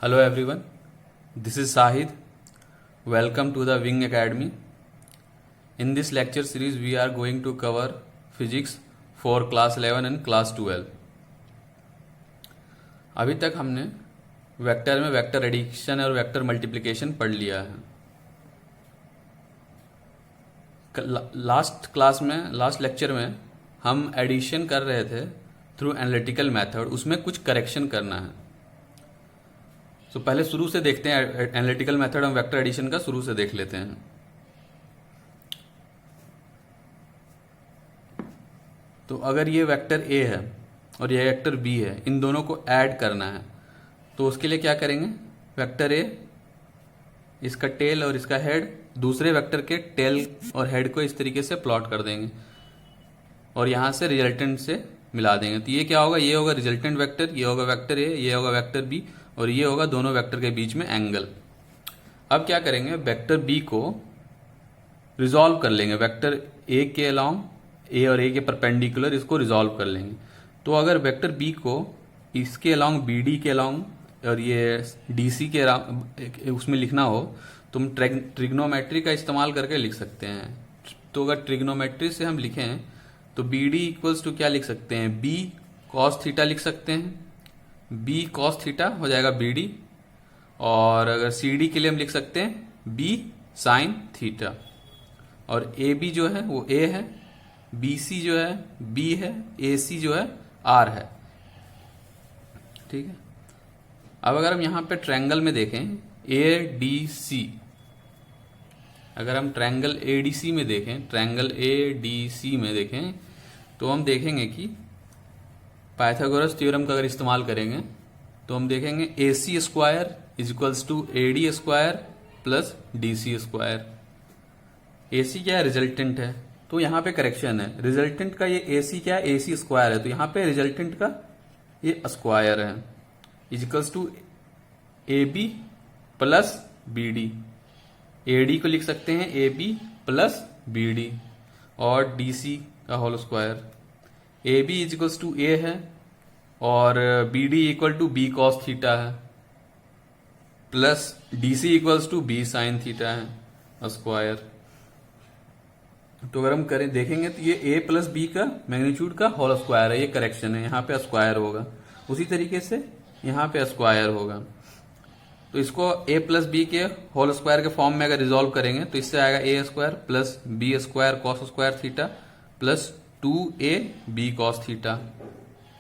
Hello everyone, this is Sahid. Welcome to the Wing Academy. In this lecture series, we are going to cover physics for class 11 and class 12. अभी तक हमने vector में vector addition और vector multiplication पढ़ लिया है. Last lecture में हम एडिशन कर रहे थे थ्रू एनालिटिकल मेथड. उसमें कुछ करेक्शन करना है. तो पहले शुरू से देखते हैं. एनालिटिकल मेथड हम वेक्टर एडिशन का शुरू से देख लेते हैं. तो अगर ये वेक्टर ए है और ये वेक्टर बी है, इन दोनों को ऐड करना है, तो उसके लिए क्या करेंगे? वेक्टर ए, इसका टेल और इसका हेड, दूसरे वेक्टर के टेल और हेड को इस तरीके से प्लॉट कर देंगे और यहां से रिजल्टेंट से मिला देंगे. तो ये क्या होगा? ये होगा रिजल्टेंट वेक्टर, ये होगा वेक्टर ए, ये होगा वेक्टर बी और ये होगा दोनों वेक्टर के बीच में एंगल. अब क्या करेंगे? वेक्टर बी को रिजॉल्व कर लेंगे. वेक्टर ए के अलोंग, ए और ए के परपेंडिकुलर इसको रिजॉल्व कर लेंगे. तो अगर वेक्टर बी को इसके अलोंग, बी डी के अलोंग और ये डी सी के उसमें लिखना हो तो हम ट्रिग्नोमेट्री का इस्तेमाल करके लिख सकते हैं. तो अगर ट्रिग्नोमेट्री से हम लिखें तो बी डी इक्वल्स टू क्या लिख सकते हैं? बी कॉस थीटा लिख सकते हैं. बी कॉस थीटा हो जाएगा बी डी. और अगर सी डी के लिए हम लिख सकते हैं बी साइन थीटा. और ए बी जो है वो ए है, बी सी जो है बी है, ए सी जो है आर है. ठीक है. अब अगर हम यहां पे ट्रायंगल में देखें ए डी सी, अगर हम ट्रायंगल ए डी सी में देखें, ट्रायंगल ए डी सी में देखें तो हम देखेंगे कि पाइथागोरस थ्योरम का अगर इस्तेमाल करेंगे तो हम देखेंगे A C square is equals to A D square plus D C square. A C क्या है? रिजल्टेंट है. तो यहां पे करेक्शन है. रिजल्टेंट का ये ए सी क्या है? ए सी स्क्वायर है. तो यहां पे रिजल्टेंट का ये स्क्वायर है is equals to A B plus B D. A D को लिख सकते हैं A B plus B D और डी सी का whole square. A B is equals to A है और B D equal to B cos theta है plus D C equals to B sine theta है स्क्वायर. तो अगर हम करें देखेंगे तो ये ए प्लस बी का मैग्नीट्यूड का होल स्क्वायर है. ये करेक्शन है. यहाँ पे स्क्वायर होगा. उसी तरीके से यहाँ पे स्क्वायर होगा. तो इसको ए प्लस बी के होल स्क्वायर के फॉर्म में अगर रिजॉल्व करेंगे तो इससे आएगा A square plus B square cos square theta plus 2a B cos theta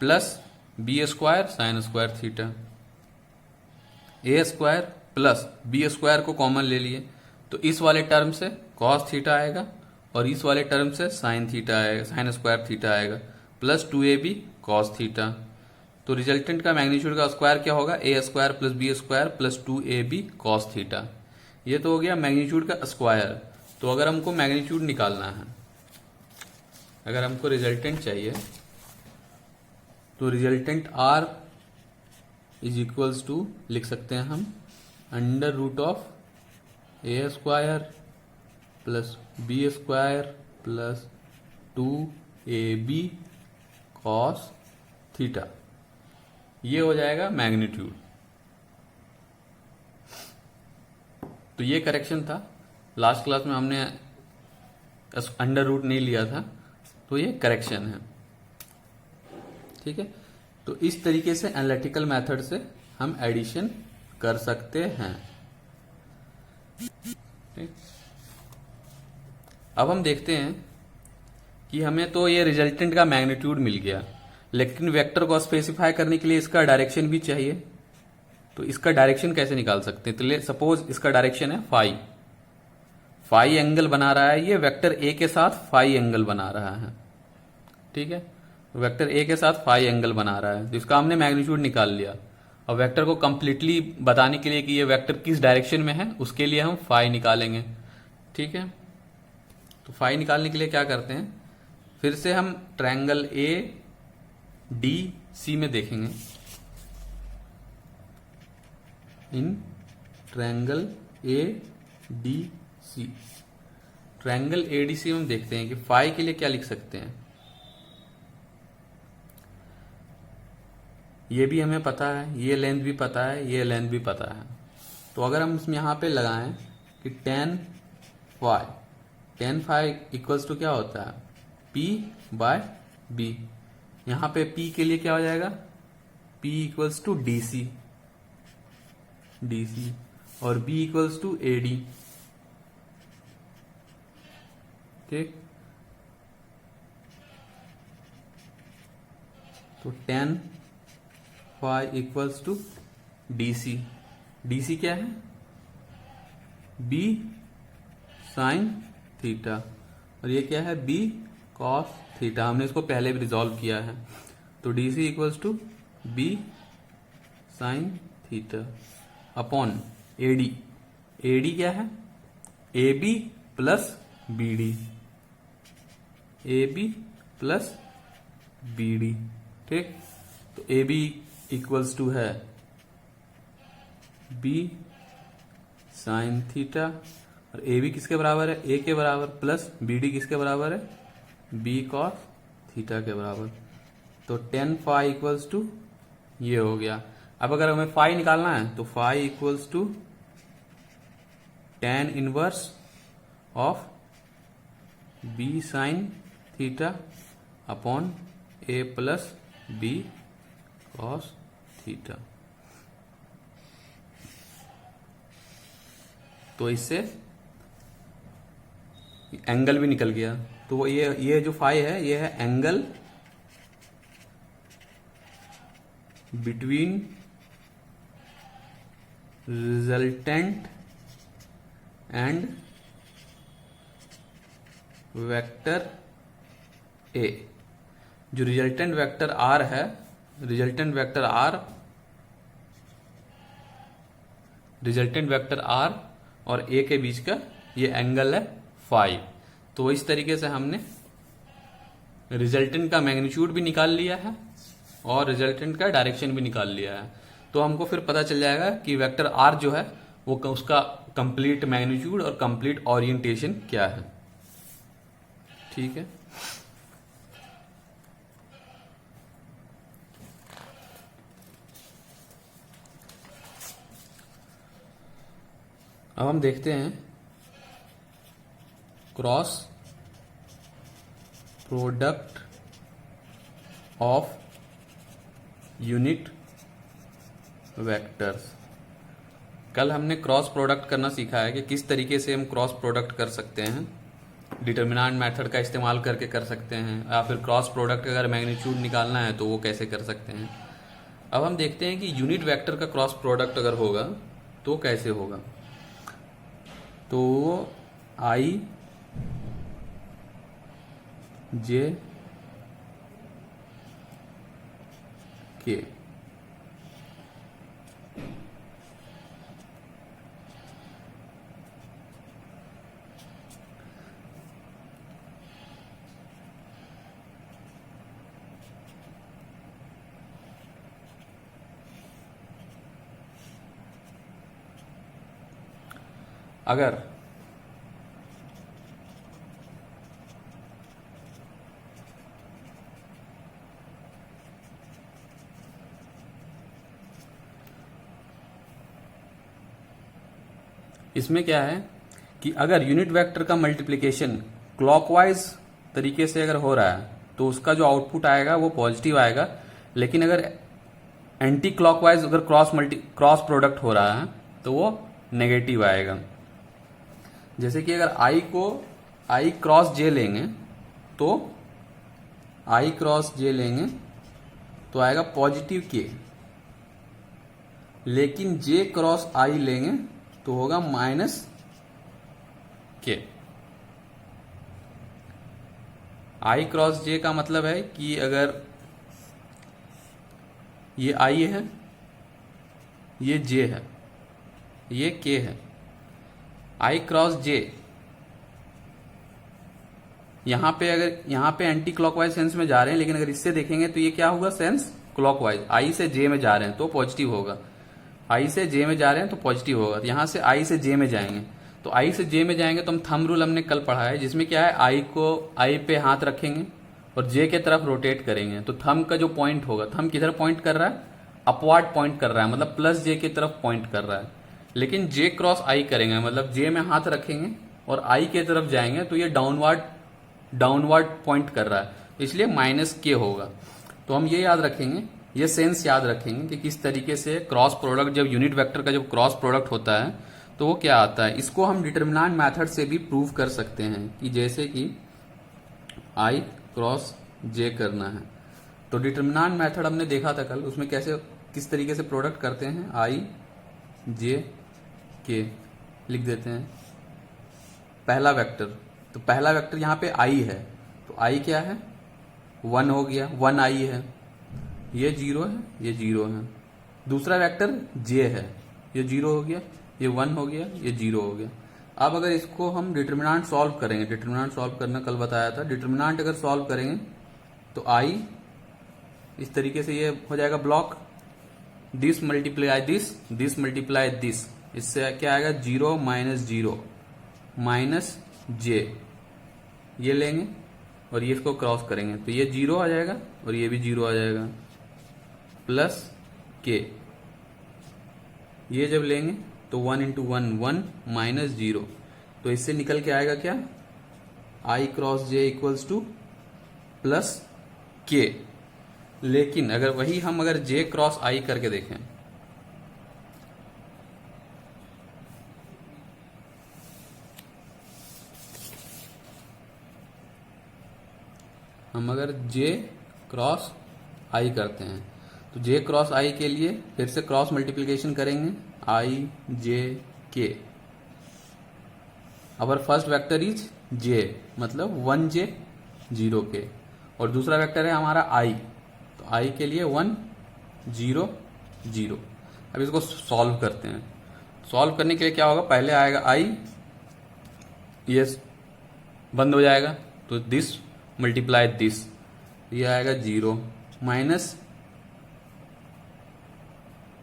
plus B square sine square theta. A square plus B square को common ले लिए तो इस वाले टर्म से कॉस थीटा आएगा और इस वाले टर्म से साइन थीटा आएगा, साइन स्क्वायर थीटा आएगा प्लस 2ab कॉस थीटा. तो रिजल्टेंट का मैग्नीट्यूड का स्क्वायर क्या होगा? A square plus B square plus 2ab cos theta. ये तो हो गया मैग्नीट्यूड का स्क्वायर. तो अगर हमको मैग्नीट्यूड निकालना है, अगर हमको रिजल्टेंट चाहिए तो resultant R is equals to लिख सकते हैं हम under root of A square plus B square plus 2ab cos theta. ये हो जाएगा मैग्नीट्यूड. तो ये करेक्शन था. लास्ट क्लास में हमने अंडर रूट नहीं लिया था, तो ये करेक्शन है. ठीक है. तो इस तरीके से एनालिटिकल मेथड से हम एडिशन कर सकते हैं. ठीक. अब हम देखते हैं कि हमें तो ये रिजल्टेंट का मैग्नीट्यूड मिल गया, लेकिन वेक्टर को स्पेसिफाई करने के लिए इसका डायरेक्शन भी चाहिए. तो इसका डायरेक्शन कैसे निकाल सकते हैं? तो सपोज इसका डायरेक्शन है फाई. फाई एंगल बना रहा है ये वेक्टर ए के साथ, फाई एंगल बना रहा है. ठीक है. वेक्टर ए के साथ फाई एंगल बना रहा है. तो इसका हमने मैग्नीट्यूड निकाल लिया. और वेक्टर को कंप्लीटली बताने के लिए कि ये वेक्टर किस डायरेक्शन में है, उसके लिए हम फाई निकालेंगे. ठीक है. तो फाई निकालने के लिए क्या करते हैं? फिर से हम ट्रायंगल ए डी सी में देखेंगे. In triangle A D C, triangle ADC में हम देखते हैं कि फाई के लिए क्या लिख सकते हैं. ये भी हमें पता है, ये लेंथ भी पता है, ये लेंथ भी पता है। तो अगर हम इसमें यहाँ पे लगाएं कि tan फाई इक्वल्स टू क्या होता है, P बाय बी। यहाँ पे P के लिए क्या हो जाएगा, P इक्वल्स टू DC और B इक्वल्स टू AD। ठीक, तो tan phi equals to DC क्या है, B साइन थीटा, और ये क्या है, B कॉस थीटा। हमने इसको पहले भी रिजॉल्व किया है। तो DC equals to B sine theta upon AD क्या है, AB प्लस BD। ठीक, तो AB इक्वल्स टू है B साइन थीटा, और AB किसके बराबर है, A के बराबर, प्लस BD किसके बराबर है, B कॉस थीटा के बराबर। तो tan फाई इक्वल्स टू ये हो गया। अब अगर हमें फाई निकालना है तो phi equals to tan inverse of B sine theta upon A plus B cos theta. तो इससे एंगल भी निकल गया। तो ये जो फाई है, ये है angle between resultant and vector A। जो रिजल्टेंट वेक्टर R है, रिजल्टेंट वेक्टर R और A के बीच का ये एंगल है फाई। तो इस तरीके से हमने रिजल्टेंट का मैग्नीट्यूड भी निकाल लिया है और रिजल्टेंट का डायरेक्शन भी निकाल लिया है। तो हमको फिर पता चल जाएगा कि वेक्टर R जो है वो उसका कंप्लीट मैग्नीट्यूड और कंप्लीट ओरिएंटेशन क्या है। ठीक है, अब हम देखते हैं cross product of unit vectors. कल हमने क्रॉस प्रोडक्ट करना सीखा है कि किस तरीके से हम क्रॉस प्रोडक्ट कर सकते हैं, डिटर्मिनेंट मेथड का इस्तेमाल करके कर सकते हैं, या फिर क्रॉस प्रोडक्ट अगर मैग्नीट्यूड निकालना है तो वो कैसे कर सकते हैं। अब हम देखते हैं कि यूनिट वेक्टर का क्रॉस प्रोडक्ट अगर होगा तो कैसे होगा। तो I J K अगर इसमें क्या है कि अगर यूनिट वेक्टर का मल्टीप्लिकेशन क्लॉकवाइज तरीके से अगर हो रहा है तो उसका जो आउटपुट आएगा वो पॉजिटिव आएगा, लेकिन अगर एंटी क्लॉकवाइज अगर क्रॉस प्रोडक्ट हो रहा है तो वो नेगेटिव आएगा। जैसे कि अगर I क्रॉस J लेंगे तो I क्रॉस J लेंगे तो आएगा पॉजिटिव K, लेकिन J क्रॉस I लेंगे तो होगा minus K। I cross J का मतलब है कि अगर ये I है, ये J है, ये K है, I क्रॉस J यहां पे एंटी क्लॉकवाइज सेंस में जा रहे हैं, लेकिन अगर इससे देखेंगे तो ये क्या होगा, सेंस क्लॉकवाइज। I से J में जा रहे हैं तो पॉजिटिव होगा, I से J में जा रहे हैं तो पॉजिटिव होगा। यहां से I से J में जाएंगे तो I से J में जाएंगे तो हम थंब रूल हमने कल पढ़ा है, जिसमें क्या है, I पे हाथ रखेंगे और J के तरफ रोटेट करेंगे। तो थंब का जो पॉइंट होगा, थंब किधर पॉइंट कर रहा है, अपवार्ड पॉइंट कर रहा है, मतलब प्लस जे की तरफ पॉइंट कर रहा है। लेकिन जे क्रॉस आई करेंगे, मतलब जे में हाथ रखेंगे और आई की तरफ जाएंगे, तो ये डाउनवर्ड पॉइंट कर रहा है, इसलिए माइनस के होगा। तो हम ये याद रखेंगे, ये सेंस याद रखेंगे कि किस तरीके से क्रॉस प्रोडक्ट, जब यूनिट वेक्टर का जब क्रॉस प्रोडक्ट होता है तो वो क्या आता है। इसको हम डिटर्मिनेंट मेथड से भी प्रूव कर सकते हैं कि जैसे कि आई क्रॉस जे करना है, तो डिटर्मिनेंट मेथड हमने देखा था कल, उसमें कैसे किस तरीके से प्रोडक्ट करते हैं। आई जे के लिख देते हैं पहला वेक्टर, तो पहला वेक्टर यहाँ पे आई है, तो आई क्या है 1 हो गया, 1 आई है, ये 0 है, ये 0 है। दूसरा वेक्टर जे है, ये 0 हो गया, ये 1 हो गया, ये 0 हो गया। अब अगर इसको हम डिटर्मिनेंट सॉल्व करेंगे, डिटर्मिनेंट सॉल्व करना कल बताया था, डिटर्मिनेंट अगर सॉल्व करेंगे तो आई इस तरीके से ये हो जाएगा block, this multiply this multiply this, इससे क्या आएगा 0 माइनस 0 माइनस जे, ये लेंगे और ये इसको क्रॉस करेंगे तो ये 0 आ जाएगा और ये भी 0 आ जाएगा, प्लस के, ये जब लेंगे तो 1 इंटू 1 1 माइनस 0, तो इससे निकल के आएगा क्या आई क्रॉस जे इक्वल्स टू प्लस के। लेकिन अगर वही हम अगर जे क्रॉस आई करके देखें, हम अगर जे क्रॉस आई करते हैं तो जे क्रॉस आई के लिए फिर से क्रॉस मल्टीप्लिकेशन करेंगे, आई जे के, अवर फर्स्ट वेक्टर इज जे, मतलब 1 जे 0 के, और दूसरा वेक्टर है हमारा आई, तो आई के लिए 1 0 0। अब इसको सॉल्व करते हैं। सॉल्व करने के लिए क्या होगा, पहले आएगा आई, ये बंद हो जाएगा, तो दिस मल्टीप्लाई दिस, ये आएगा 0 माइनस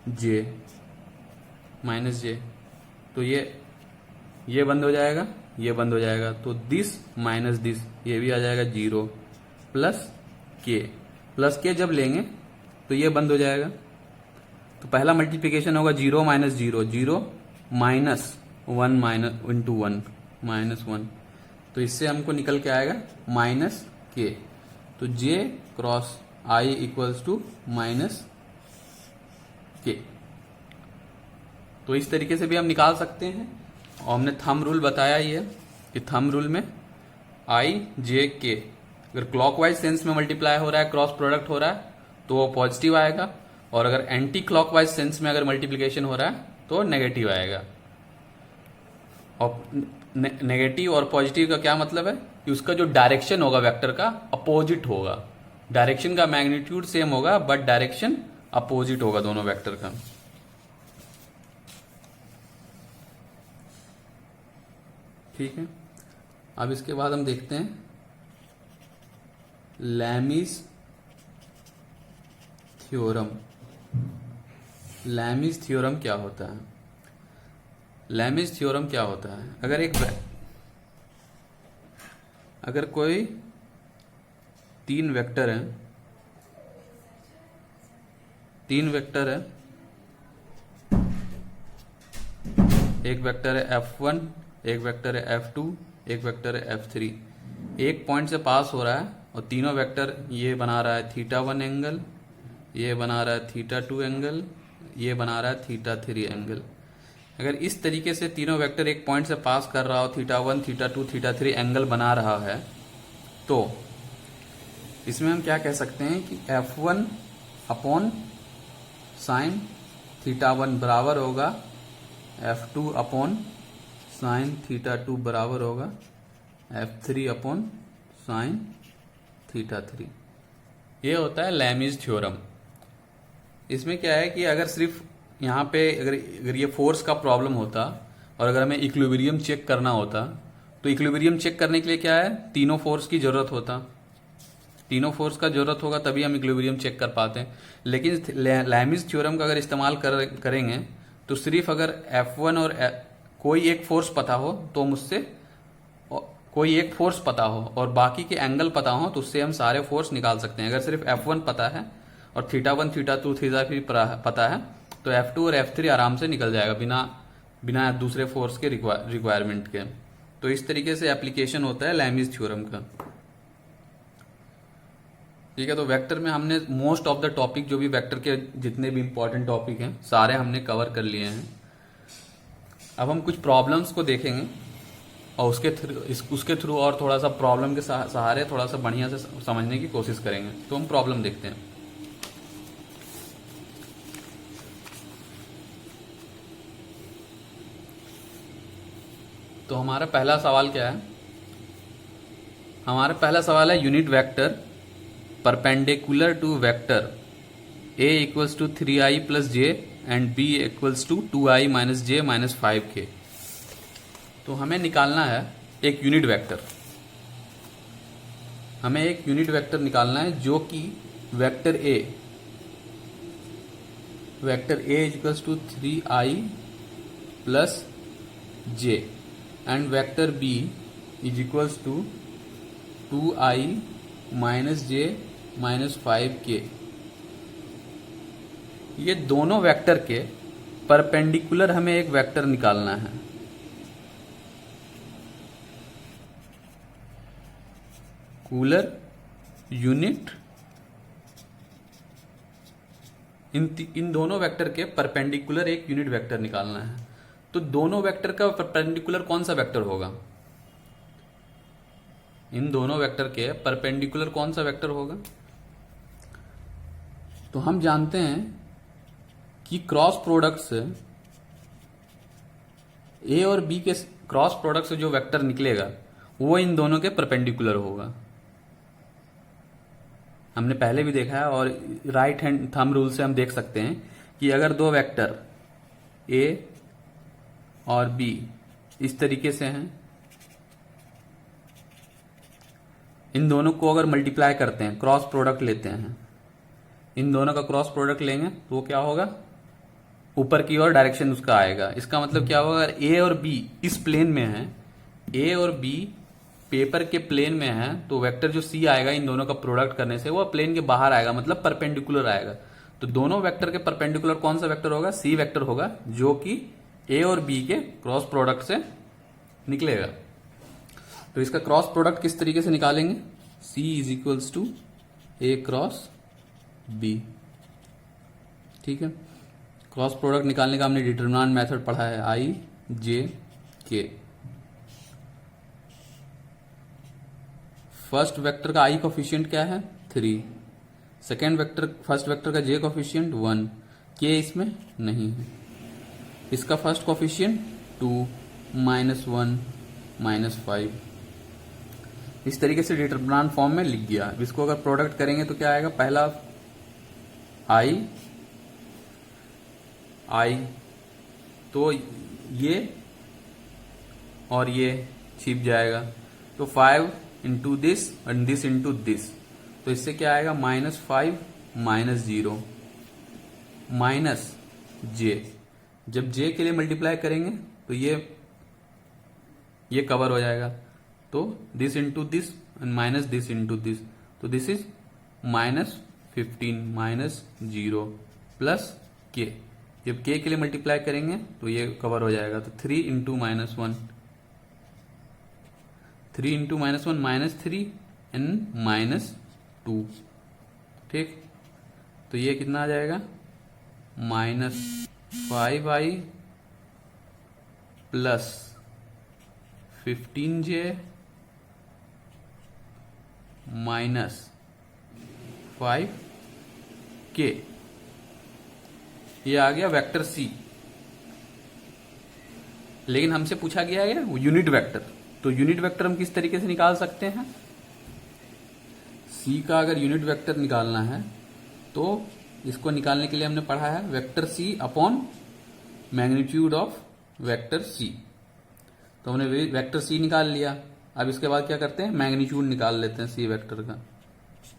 जे, तो ये बंद हो जाएगा, ये बंद हो जाएगा, तो दिस माइनस दिस, ये भी आ जाएगा 0 प्लस के जब लेंगे तो ये बंद हो जाएगा, तो पहला मल्टीप्लिकेशन होगा 0 minus 0 0 minus 1 minus into 1 minus 1, तो इससे हमको निकल के आएगा माइनस के, तो J cross I equals to minus K. तो इस तरीके से भी हम निकाल सकते हैं, और हमने थंब रूल बताया ही है कि थंब रूल में आई जे के अगर क्लॉकवाइज सेंस में मल्टीप्लाई हो रहा है, क्रॉस प्रोडक्ट हो रहा है, तो वो पॉजिटिव आएगा, और अगर एंटी क्लॉकवाइज सेंस में अगर मल्टीप्लिकेशन हो रहा है तो नेगेटिव आएगा। और नेगेटिव और पॉजिटिव का क्या मतलब है कि उसका जो डायरेक्शन होगा वेक्टर का अपोजिट होगा, डायरेक्शन का मैग्नीट्यूड सेम होगा बट डायरेक्शन अपोजिट होगा दोनों वेक्टर का। ठीक है, अब इसके बाद हम देखते हैं लैमीज थ्योरम। लैमीज थ्योरम क्या होता है? लैमीज थ्योरम क्या होता है, अगर कोई 3 वेक्टर है, 3 वेक्टर है, एक वेक्टर है F1, एक वेक्टर है F2, एक वेक्टर है F3, एक पॉइंट से पास हो रहा है और तीनों वेक्टर ये बना रहा है θ1 एंगल, ये बना रहा है θ2 एंगल, ये बना रहा है θ3 एंगल। अगर इस तरीके से तीनों वेक्टर एक पॉइंट से पास कर रहा हो, θ1 θ2 θ3 एंगल बना रहा है, तो इसमें हम क्या कह सकते हैं कि F1 अपॉन साइन θ1 बराबर होगा F2 अपॉन साइन θ2 बराबर होगा F3 अपॉन साइन θ3। ये होता है लैमीज थ्योरम। इसमें क्या है कि अगर सिर्फ यहाँ पे अगर ये फोर्स का प्रॉब्लम होता और अगर हमें इक्विलिब्रियम चेक करना होता, तो इक्विलिब्रियम चेक करने के लिए क्या है, तीनों फोर्स की जरूरत होता, तीनों फोर्स का जरूरत होगा तभी हम इक्विलिब्रियम चेक कर पाते हैं। लेकिन लैमीज थ्योरम का अगर इस्तेमाल करेंगे तो सिर्फ अगर F1 और कोई एक फोर्स पता हो तो मुझसे कोई एक फोर्स पता हो और बाकी के एंगल पता हो तो उससे हम सारे फोर्स निकाल सकते हैं। अगर सिर्फ F1 पता है और थीटा 1 थीटा 2 थीटा 3 पता है, तो F2 और F3 आराम से निकल जाएगा बिना बिना दूसरे फोर्स के रिक्वायरमेंट के। तो इस तरीके से एप्लीकेशन होता है लैमीज थ्योरम का। ठीक है, तो वेक्टर में हमने मोस्ट ऑफ द टॉपिक, जो भी वेक्टर के जितने भी इंपॉर्टेंट टॉपिक हैं सारे हमने कवर कर लिए हैं। अब हम कुछ प्रॉब्लम्स को देखेंगे और उसके थ्रू और थोड़ा सा प्रॉब्लम के सहारे थोड़ा सा बढ़िया से समझने की कोशिश करेंगे। तो हम प्रॉब्लम देखते हैं। तो हमारा पहला सवाल क्या है? हमारा पहला सवाल है unit vector perpendicular to vector a equals to 3i plus J and b equals to 2i minus J minus 5k। तो हमें निकालना है एक यूनिट वेक्टर। हमें एक यूनिट वेक्टर निकालना है जो कि vector a equals to 3i plus J and vector b is equals to 2i minus J minus 5k। ये दोनों वेक्टर के परपेंडिकुलर हमें एक वेक्टर निकालना है। कुलर यूनिट इन दोनों वेक्टर के परपेंडिकुलर एक यूनिट वेक्टर निकालना है। तो दोनों वेक्टर का परपेंडिकुलर कौन सा वेक्टर होगा? इन दोनों वेक्टर के परपेंडिकुलर कौन सा वेक्टर होगा? तो हम जानते हैं कि क्रॉस प्रोडक्ट से ए और बी के क्रॉस प्रोडक्ट से जो वेक्टर निकलेगा वो इन दोनों के परपेंडिकुलर होगा। हमने पहले भी देखा है और राइट हैंड थंब रूल से हम देख सकते हैं कि अगर दो वेक्टर ए और बी इस तरीके से हैं, इन दोनों को अगर मल्टीप्लाई करते हैं, क्रॉस प्रोडक्ट लेते हैं, इन दोनों का क्रॉस प्रोडक्ट लेंगे तो वो क्या होगा? ऊपर की ओर डायरेक्शन उसका आएगा। इसका मतलब क्या होगा? अगर ए और बी इस प्लेन में है, ए और बी पेपर के प्लेन में है, तो वेक्टर जो सी आएगा इन दोनों का प्रोडक्ट करने से वो प्लेन के बाहर आएगा, मतलब परपेंडिकुलर आएगा। तो दोनों वेक्टर के परपेंडिकुलर कौन सा वेक्टर होगा? सी वेक्टर होगा, जो कि ए और बी के क्रॉस प्रोडक्ट से निकलेगा। तो इसका क्रॉस प्रोडक्ट किस तरीके से निकालेंगे? C is equals to A cross B. ठीक है, क्रॉस प्रोडक्ट निकालने का हमने डिटरमिनेंट मेथड पढ़ा है, I J K। First vector का I कोफिशिएंट क्या है? 3। सेकेंड वेक्टर, फर्स्ट वेक्टर का J कोफिशिएंट 1, K इसमें नहीं है। इसका फर्स्ट कोफिशिएंट 2, -1, -5। इस तरीके से डिटरमिनेंट फॉर्म में लिख दिया। इसको अगर प्रोडक्ट करेंगे तो क्या आएगा? पहला I तो ये और ये छिप जाएगा, तो 5 into this and this into this, तो इससे क्या आएगा? -5 -0 माइनस जे। जब जे के लिए मल्टीप्लाई करेंगे तो ये कवर हो जाएगा, तो this into this and minus this into this, तो दिस इज -15 -0 प्लस के। जब के लिए मल्टीप्लाई करेंगे तो ये कवर हो जाएगा, तो 3 इंटू -1, 3 इंटू -1 -3 एंड -2। ठीक, तो ये कितना आ जाएगा? -5i plus 15j minus 5k। ये आ गया वेक्टर सी। लेकिन हमसे पूछा गया है यूनिट वेक्टर, तो यूनिट वेक्टर हम किस तरीके से निकाल सकते हैं? सी का अगर यूनिट वेक्टर निकालना है तो इसको निकालने के लिए हमने पढ़ा है vector C upon magnitude of vector C. तो हमने वेक्टर सी निकाल लिया। अब इसके बाद क्या करते हैं? मैग्नीट्यूड निकाल लेते हैं सी वेक्टर का।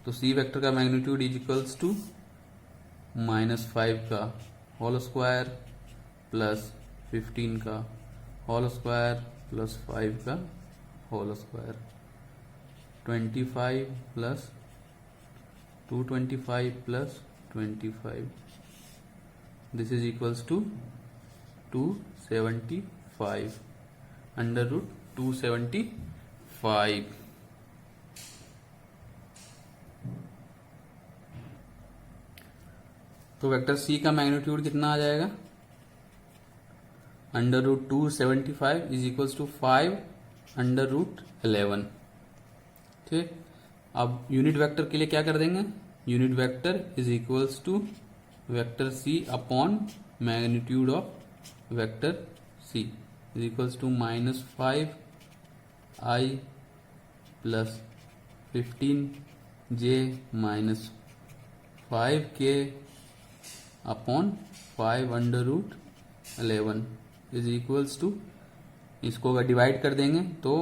तो सी वेक्टर का मैग्नीट्यूड इज इक्वल्स टू -5 का होल स्क्वायर प्लस 15 का होल स्क्वायर प्लस 5 का whole square, 25 plus 225 plus 25, this is equals to 275 under root 275। तो वेक्टर सी का मैग्नीट्यूड कितना आ जाएगा, under root 275 is equals to 5 under root 11। ठीक, अब यूनिट वेक्टर के लिए क्या कर देंगे, unit vector is equals to vector C upon magnitude of vector C is equals to -5 i plus 15j minus 5k upon 5 under root 11 is equals to, इसको अगर divide कर देंगे तो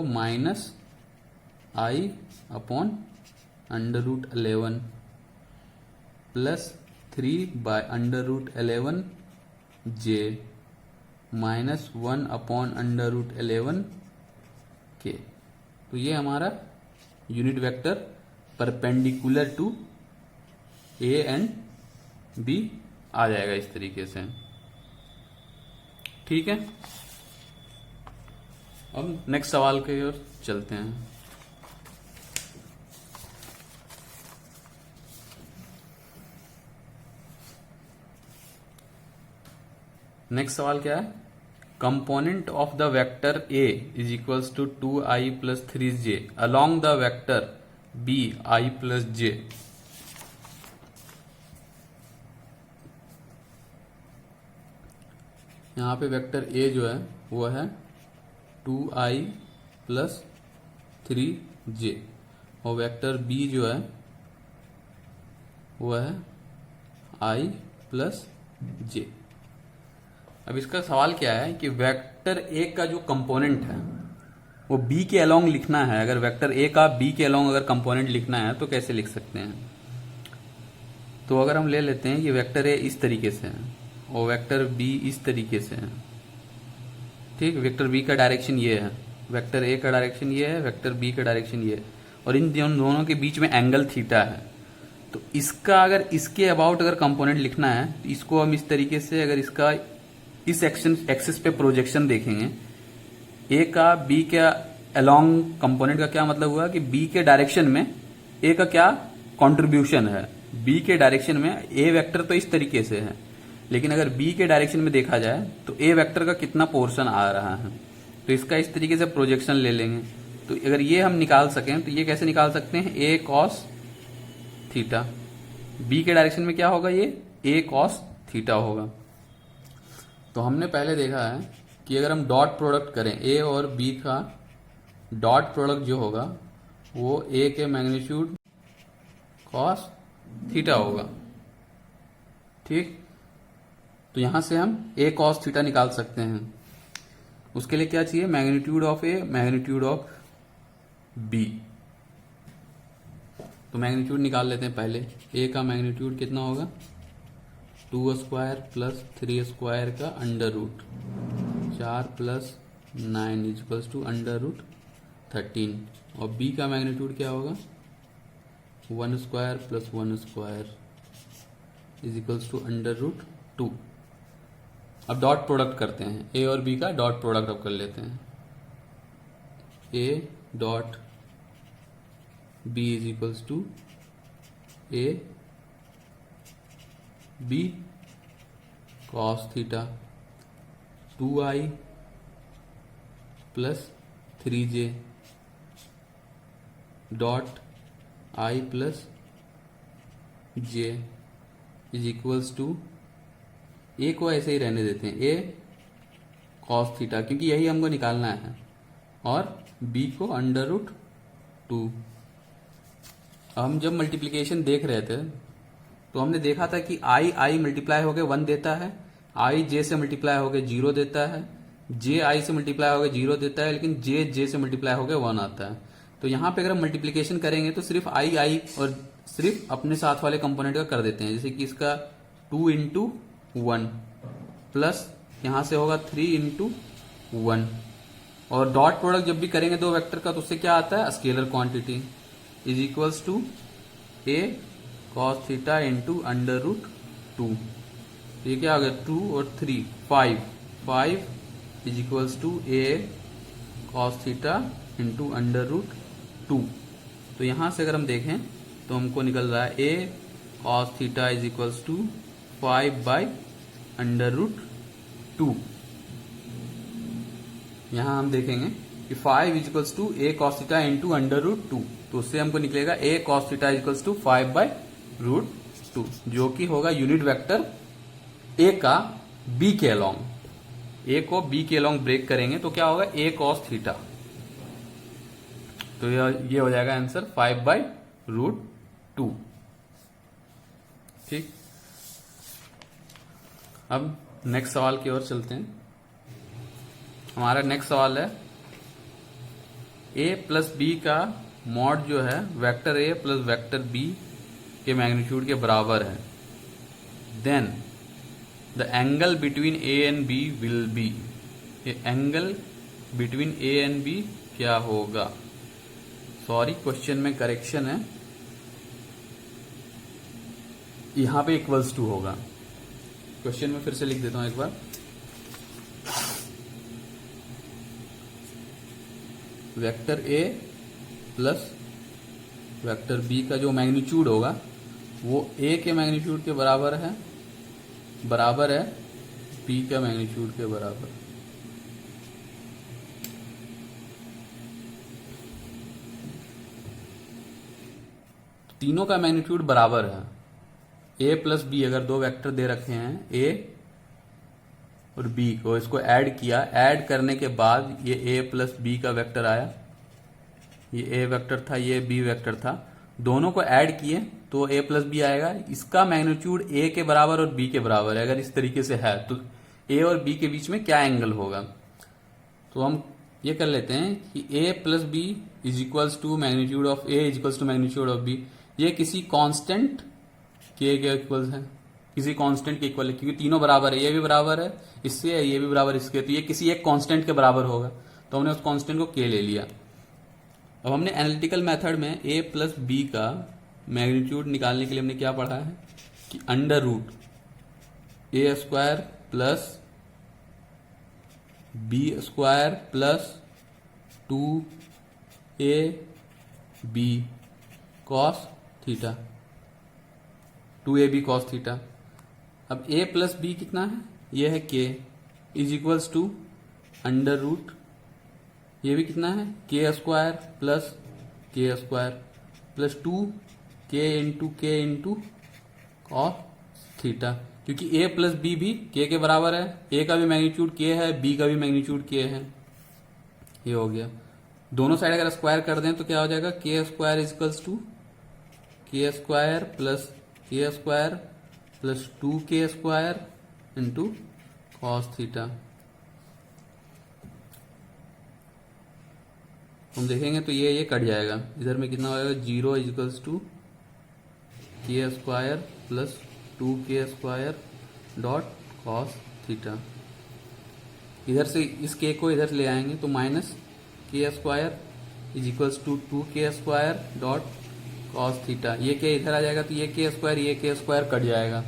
-i upon under root 11 plus 3 by under root 11 j minus 1 upon under root 11 K. तो ये हमारा unit vector perpendicular to A and B आ जाएगा इस तरीके से। ठीक है, अब नेक्स्ट सवाल की ओर चलते हैं। नेक्स्ट सवाल क्या है, component of the vector A is equals to 2i plus 3j along the vector B i plus j। यहाँ पे वेक्टर ए जो है वो है 2i प्लस 3j और वेक्टर बी जो है वो है i प्लस j। अब इसका सवाल क्या है कि वेक्टर ए का जो कंपोनेंट है वो बी के अलोंग लिखना है। अगर वेक्टर ए का बी के अलोंग अगर कंपोनेंट लिखना है तो कैसे लिख सकते हैं। तो अगर हम ले लेते हैं कि वेक्टर ए इस तरीके से है और वेक्टर बी इस तरीके से है। ठीक, वेक्टर बी का डायरेक्शन ये है, वेक्टर ए का डायरेक्शन ये है, वेक्टर बी का डायरेक्शन ये है और इन दोनों के बीच में एंगल थीटा है। तो इसका अगर इसके अबाउट अगर कंपोनेंट लिखना है तो इसको हम इस तरीके से, अगर इसका इस एक्सिस पे प्रोजेक्शन देखेंगे, ए का बी के अलोंग कंपोनेंट का क्या मतलब हुआ कि बी के डायरेक्शन में ए का क्या कंट्रीब्यूशन है। बी के डायरेक्शन में ए वेक्टर तो इस तरीके से है, लेकिन अगर बी के डायरेक्शन में देखा जाए तो ए वेक्टर का कितना पोर्शन आ रहा है। तो इसका इस तरीके से प्रोजेक्शन ले लेंगे। तो अगर ये हम निकाल सकें तो ये कैसे निकाल सकते हैं, ए कॉस थीटा। बी के डायरेक्शन में क्या होगा, ये ए कॉस थीटा होगा। तो हमने पहले देखा है कि अगर हम डॉट प्रोडक्ट करें ए और बी का डॉट प्रोडक्ट जो होगा वो ए के मैग्नीट्यूड कॉस थीटा होगा। ठीक, तो यहां से हम ए कॉस थीटा निकाल सकते हैं। उसके लिए क्या चाहिए, magnitude of A, magnitude of B. तो मैग्नीट्यूड निकाल लेते हैं पहले। ए का मैग्नीट्यूड कितना होगा, 2 स्क्वायर प्लस 3 स्क्वायर का under root 4 plus 9 equals to under root 13। और बी का मैग्नीट्यूड क्या होगा, 1 square plus 1 square is equals to under root 2। अब डॉट प्रोडक्ट करते हैं, ए और बी का डॉट प्रोडक्ट अब कर लेते हैं। A dot B is equals to A B cos theta 2i plus 3j dot i plus j is equals to, A को ऐसे ही रहने देते हैं, ए कॉस थीटा क्योंकि यही हमको निकालना है, और बी को अंडर रूट 2। हम जब मल्टीप्लिकेशन देख रहे थे तो हमने देखा था कि आई मल्टीप्लाई होके 1 देता है, आई जे से मल्टीप्लाई होके 0 देता है, जे आई से मल्टीप्लाई होके 0 देता है, लेकिन जे जे से मल्टीप्लाई होके 1 आता है। तो यहाँ पे अगर हम मल्टीप्लिकेशन करेंगे तो सिर्फ आई और सिर्फ अपने साथ वाले कंपोनेंट का कर देते हैं। जैसे कि इसका 2 इंटू 1 प्लस यहाँ से होगा 3 इंटू 1। और डॉट प्रोडक्ट जब भी करेंगे दो वेक्टर का तो उससे क्या आता है, scalar quantity is equals to A cos theta into under root two. ये क्या हो गया, 2 और 3 5, 5 is equals to A cos theta into under root two. तो यहां से अगर हम देखें तो हमको निकल रहा है A cos theta is equals to 5 by under root two. यहां हम देखेंगे कि 5 is equals to A cos theta into under root two, तो उससे हमको निकलेगा A cos theta is equals to 5 by root two, जो कि होगा यूनिट वेक्टर ए का बी के अलोंग। ए को बी के अलोंग ब्रेक करेंगे तो क्या होगा, ए कॉस थीटा। तो ये हो जाएगा आंसर 5 बाई रूट टू। ठीक, अब नेक्स्ट सवाल की ओर चलते हैं। हमारा नेक्स्ट सवाल है ए प्लस बी का मॉड जो है vector A plus vector B के मैग्नीट्यूड के बराबर है, then the angle between A and B will be. ये angle between A and B क्या होगा? सॉरी, क्वेश्चन में करेक्शन है, यहां पे इक्वल्स टू होगा। क्वेश्चन में फिर से लिख देता हूं एक बार। Vector A plus vector B का जो मैग्नीट्यूड होगा वो ए के मैग्नीट्यूड के बराबर है बी के मैग्नीट्यूड के बराबर। तीनों का मैग्नीट्यूड बराबर है। ए प्लस बी अगर दो वेक्टर दे रखे हैं ए और बी को, इसको ऐड किया, ऐड करने के बाद ये ए प्लस बी का वेक्टर आया, ये ए वेक्टर था, ये बी वेक्टर था, दोनों को ऐड किए तो ए प्लस बी आएगा। इसका मैग्नीट्यूड ए के बराबर और बी के बराबर है। अगर इस तरीके से है तो ए और बी के बीच में क्या एंगल होगा? तो हम ये कर लेते हैं कि A plus B is equals to magnitude of A is equals to magnitude of B. ये किसी कांस्टेंट के इक्वल है, किसी कांस्टेंट के इक्वल है, क्योंकि तीनों बराबर है, ये भी बराबर है इससे, ये भी बराबर इसके, तो ये किसी एक कांस्टेंट के बराबर होगा। तो हमने उस कांस्टेंट को के ले लिया। अब हमने एनालिटिकल मेथड में ए प्लस बी का मैग्नीट्यूड निकालने के लिए हमने क्या पढ़ा है कि under root A square plus B square plus 2 A B cos theta, 2ab cos theta. अब a प्लस बी कितना है, ये है k is equals to under root, ये भी कितना है k square plus k square plus 2k into cos theta, क्योंकि a प्लस बी भी k के बराबर है, a का भी मैग्नीट्यूड k है, b का भी मैग्नीट्यूड k है। ये हो गया। दोनों साइड अगर स्क्वायर कर दें तो क्या हो जाएगा, k square is equals to k square plus k square plus 2k square into cos theta. हम देखेंगे तो ये कट जाएगा, इधर में कितना होगा, 0 equals to k square plus 2k square dot cos theta. इधर से इस k को इधर ले आएंगे तो minus k square is equals to 2k square dot cos theta. ये k इधर आ जाएगा तो ये k स्क्वायर कट जाएगा।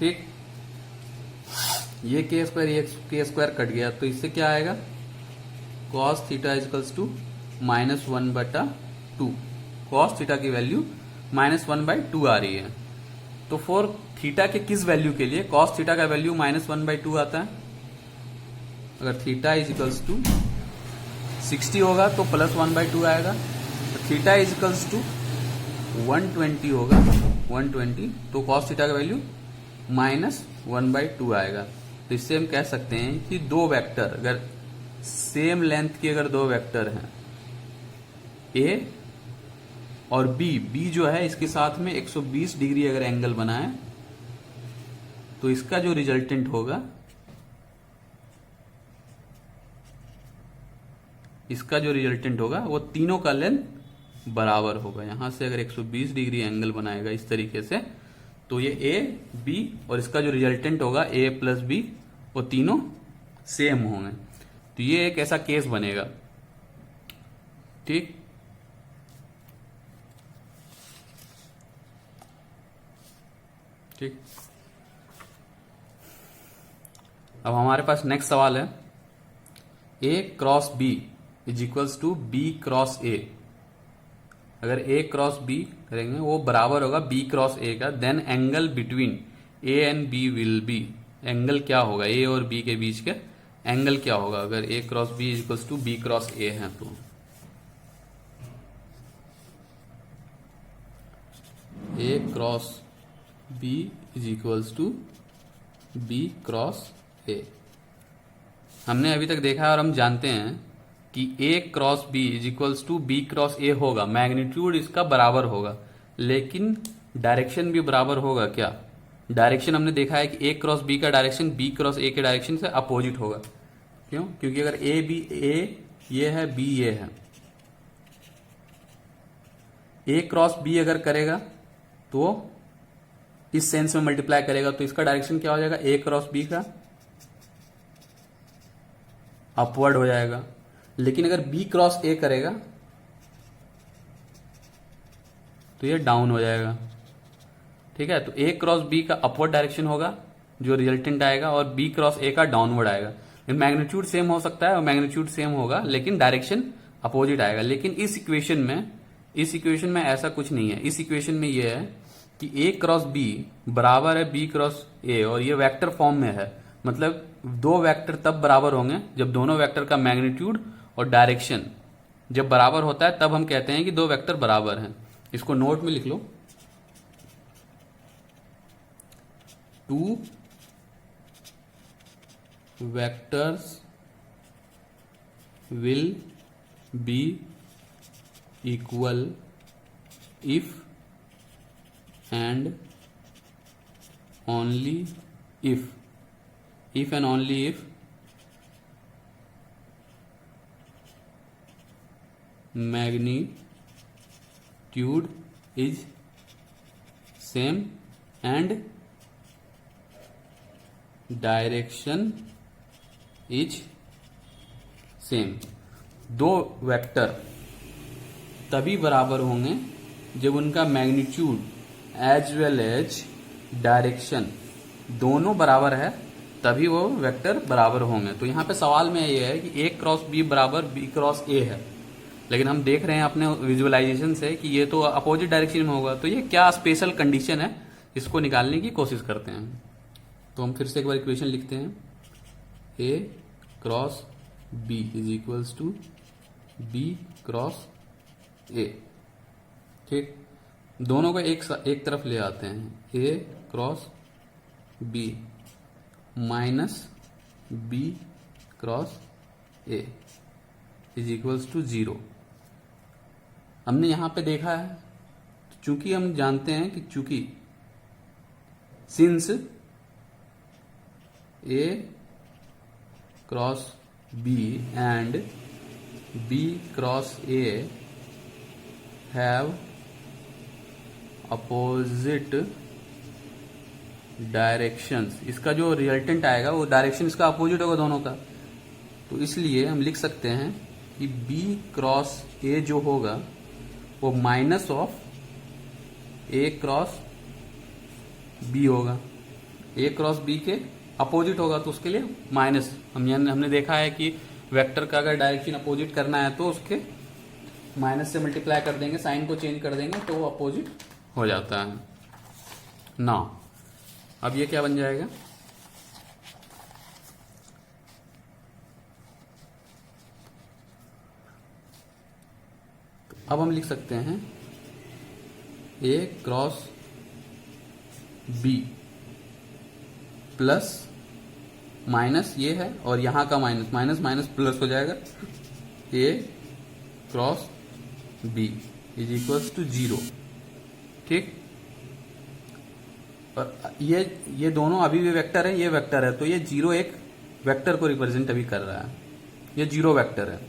ठीक, ये k स्क्वायर कट गया तो इससे क्या आएगा, cos theta equals to -1/2। Cos theta की वैल्यू -1/2 आ रही है। तो फॉर थीटा के किस वैल्यू के लिए कॉस थीटा का वैल्यू -1/2 आता है? अगर थीटा इजकल्स टू 60 होगा तो +1/2 आएगा। तो थीटा इजकल्स टू 120 होगा, 120, तो कॉस थीटा का वैल्यू -1/2 आएगा। तो इससे हम कह सकते हैं कि दो वेक्टर अगर सेम लेंथ के अगर दो वेक्टर हैं ए और बी जो है इसके साथ में 120 डिग्री अगर एंगल बनाए तो इसका जो रिजल्टेंट होगा, वो तीनों का लेंथ बराबर होगा। यहां से अगर 120 डिग्री एंगल बनाएगा इस तरीके से तो ये ए बी और इसका जो रिजल्टेंट होगा ए प्लस बी, वो तीनों सेम होंगे। तो ये एक ऐसा केस बनेगा। ठीक, ठीक। अब हमारे पास नेक्स्ट सवाल है, A cross B is equals to B cross A. अगर ए क्रॉस बी करेंगे वो बराबर होगा बी क्रॉस ए का, then angle between A and B will be. Angle क्या होगा, ए और बी के बीच के एंगल क्या होगा अगर A cross B is equals to B cross A है तो। A cross B is equals to B cross A. हमने अभी तक देखा है और हम जानते हैं कि A cross B is equals to B cross A होगा, मैग्नीट्यूड इसका बराबर होगा, लेकिन डायरेक्शन भी बराबर होगा क्या? डायरेक्शन हमने देखा है कि ए क्रॉस बी का डायरेक्शन बी क्रॉस ए के डायरेक्शन से अपोजिट होगा। क्यों? क्योंकि अगर ए बी ए ये है, बी ये है, ए क्रॉस बी अगर करेगा तो इस सेंस में मल्टीप्लाई करेगा, तो इसका डायरेक्शन क्या हो जाएगा, ए क्रॉस बी का अपवर्ड हो जाएगा। लेकिन अगर बी क्रॉस ए करेगा तो ये डाउन हो जाएगा। ठीक है, तो ए क्रॉस बी का अपवर्ड डायरेक्शन होगा जो रिजल्टेंट आएगा, और बी क्रॉस ए का डाउनवर्ड आएगा। मैग्नीट्यूड सेम हो सकता है और मैग्नीट्यूड सेम होगा, लेकिन डायरेक्शन अपोजिट आएगा। लेकिन इस इक्वेशन में ऐसा कुछ नहीं है। इस इक्वेशन में ये है कि ए क्रॉस बी बराबर है बी क्रॉस ए, और ये वेक्टर फॉर्म में है। मतलब दो वेक्टर तब बराबर होंगे जब दोनों वेक्टर का मैग्नीट्यूड और डायरेक्शन जब बराबर होता है, तब हम कहते हैं कि दो वेक्टर बराबर हैं। इसको नोट में लिख लो, two vectors will be equal if and only if and only if magnitude is same and direction is same। दो वेक्टर तभी बराबर होंगे जब उनका magnitude as well as direction दोनों बराबर है, तभी वो वेक्टर बराबर होंगे। तो यहाँ पे सवाल में ये है कि ए क्रॉस बी बराबर बी क्रॉस ए है, लेकिन हम देख रहे हैं अपने विजुअलाइजेशन से कि ये तो अपोजिट डायरेक्शन में होगा। तो ये क्या स्पेशल कंडीशन है, इसको निकालने की कोशिश करते हैं। तो हम फिर से एक बार इक्वेशन लिखते हैं, A cross B is equals to B cross A. ठीक, दोनों को एक तरफ ले आते हैं, A cross B minus B cross A is equals to 0। हमने यहां पे देखा है, चूंकि हम जानते हैं कि चूंकि since A cross B and B cross A have opposite directions, इसका जो रिजल्टेंट आएगा वो डायरेक्शन इसका अपोजिट होगा दोनों का। तो इसलिए हम लिख सकते हैं कि बी क्रॉस ए जो होगा वो minus of A cross B होगा। ए क्रॉस बी के अपोजिट होगा तो उसके लिए माइनस। हमने देखा है कि वेक्टर का अगर डायरेक्शन अपोजिट करना है तो उसके माइनस से मल्टीप्लाई कर देंगे, साइन को चेंज कर देंगे तो वो अपोजिट हो जाता है ना। अब ये क्या बन जाएगा, तो अब हम लिख सकते हैं A cross B plus minus ये है और यहां का माइनस माइनस माइनस प्लस हो जाएगा, A cross B is equals to 0। ठीक, और ये दोनों अभी भी वेक्टर है, ये वेक्टर है, तो ये 0 एक वेक्टर को रिप्रेजेंट अभी कर रहा है, ये 0 वेक्टर है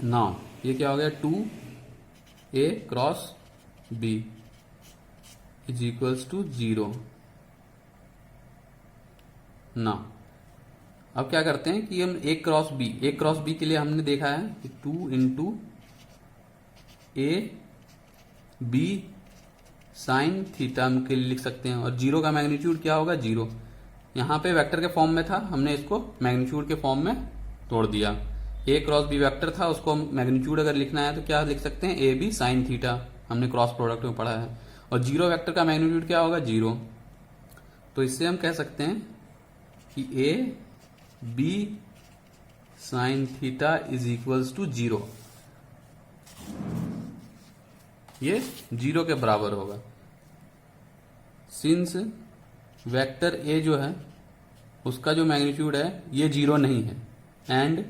ना। ये क्या हो गया, 2 A cross B is equals to 0 ना। अब क्या करते हैं कि हम ए क्रॉस बी के लिए हमने देखा है कि 2 into A B sine theta के लिए लिख सकते हैं। और जीरो का मैग्नीट्यूड क्या होगा, जीरो। यहाँ पे वेक्टर के फॉर्म में था, हमने इसको मैग्नीट्यूड के फॉर्म में तोड़ दिया। ए क्रॉस बी वेक्टर था, उसको मैग्नीट्यूड अगर लिखना है तो क्या लिख सकते हैं, ए बी साइन थीटा, हमने क्रॉस प्रोडक्ट में पढ़ा है। और जीरो वेक्टर का मैग्नीट्यूड क्या होगा, जीरो। तो इससे हम कह सकते हैं कि A B sine theta is equals to zero, ये जीरो के बराबर होगा। सिंस वेक्टर ए जो है उसका जो मैग्नीट्यूड है ये जीरो नहीं है, एंड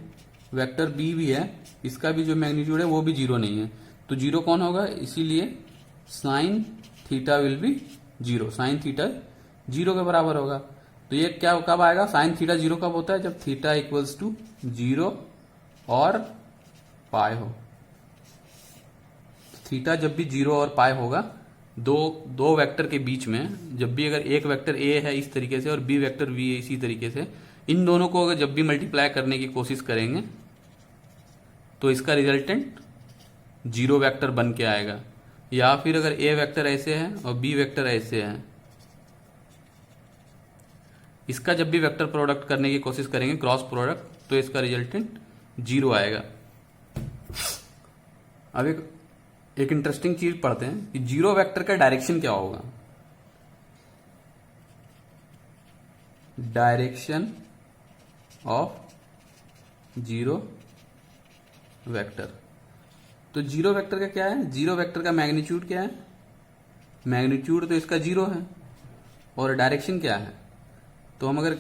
वेक्टर बी भी है, इसका भी जो मैग्नीट्यूड है वो भी जीरो नहीं है, तो जीरो कौन होगा, इसीलिए sine theta will be zero, sine theta zero के बराबर होगा। तो ये क्या कब आएगा, साइन थीटा जीरो कब होता है, जब थीटा इक्वल्स टू जीरो और पाई हो। थीटा जब भी जीरो और पाई होगा, दो वेक्टर के बीच में, जब भी अगर एक वेक्टर ए है इस तरीके से और बी वेक्टर बी है इसी तरीके से, इन दोनों को अगर जब भी मल्टीप्लाई करने की कोशिश करेंगे तो इसका रिजल्टेंट जीरो वेक्टर बन के आएगा। या फिर अगर ए वेक्टर ऐसे है और बी वेक्टर ऐसे है, इसका जब भी वेक्टर प्रोडक्ट करने की कोशिश करेंगे, क्रॉस प्रोडक्ट, तो इसका रिजल्टेंट जीरो आएगा। अब एक इंटरेस्टिंग चीज पढ़ते हैं कि जीरो वेक्टर का डायरेक्शन क्या होगा। डायरेक्शन ऑफ जीरो वेक्टर, तो जीरो वेक्टर का क्या है, जीरो वेक्टर का मैग्नीट्यूड क्या है, मैग्नीट्यूड तो इसका जीरो है, और डायरेक्शन क्या है, तो हम अगर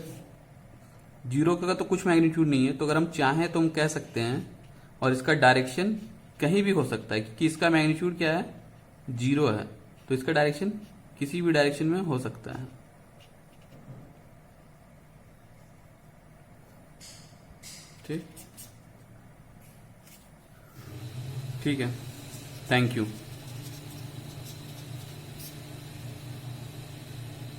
जीरो का तो कुछ मैग्नीट्यूड नहीं है, तो अगर हम चाहें तो हम कह सकते हैं, और इसका डायरेक्शन कहीं भी हो सकता है क्योंकि इसका मैग्नीट्यूड क्या है, जीरो है, तो इसका डायरेक्शन किसी भी डायरेक्शन में हो सकता है। ठीक है, थैंक यू।